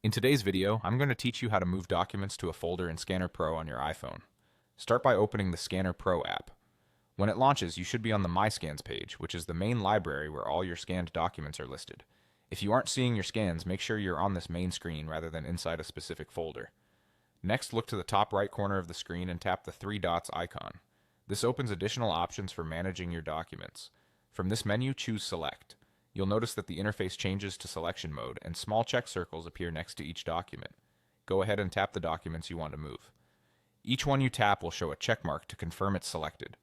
In today's video, I'm going to teach you how to move documents to a folder in Scanner Pro on your iPhone. Start by opening the Scanner Pro app. When it launches, you should be on the My Scans page, which is the main library where all your scanned documents are listed. If you aren't seeing your scans, make sure you're on this main screen rather than inside a specific folder. Next, look to the top right corner of the screen and tap the three dots icon. This opens additional options for managing your documents. From this menu, choose Select. You'll notice that the interface changes to selection mode and small check circles appear next to each document. Go ahead and tap the documents you want to move. Each one you tap will show a check mark to confirm it's selected.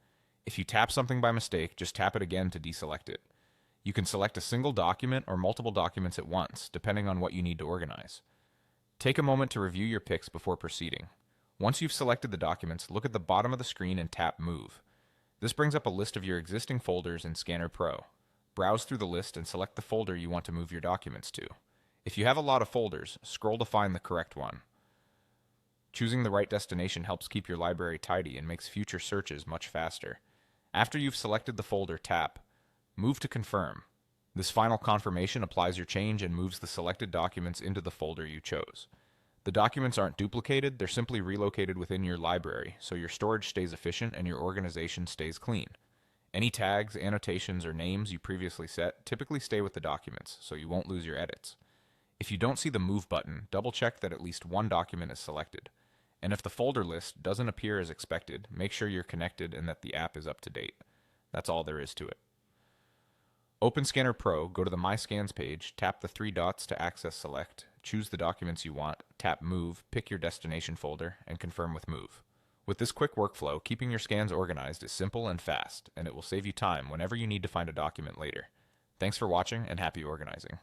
If you tap something by mistake, just tap it again to deselect it. You can select a single document or multiple documents at once, depending on what you need to organize. Take a moment to review your picks before proceeding. Once you've selected the documents, look at the bottom of the screen and tap Move. This brings up a list of your existing folders in Scanner Pro. Browse through the list and select the folder you want to move your documents to. If you have a lot of folders, scroll to find the correct one. Choosing the right destination helps keep your library tidy and makes future searches much faster. After you've selected the folder, tap Move to confirm. This final confirmation applies your change and moves the selected documents into the folder you chose. The documents aren't duplicated, they're simply relocated within your library, so your storage stays efficient and your organization stays clean. Any tags, annotations, or names you previously set typically stay with the documents, so you won't lose your edits. If you don't see the Move button, double-check that at least one document is selected. And if the folder list doesn't appear as expected, make sure you're connected and that the app is up to date. That's all there is to it. Open Scanner Pro, go to the My Scans page, tap the three dots to access Select, choose the documents you want, tap Move, pick your destination folder, and confirm with Move. With this quick workflow, keeping your scans organized is simple and fast, and it will save you time whenever you need to find a document later. Thanks for watching and happy organizing.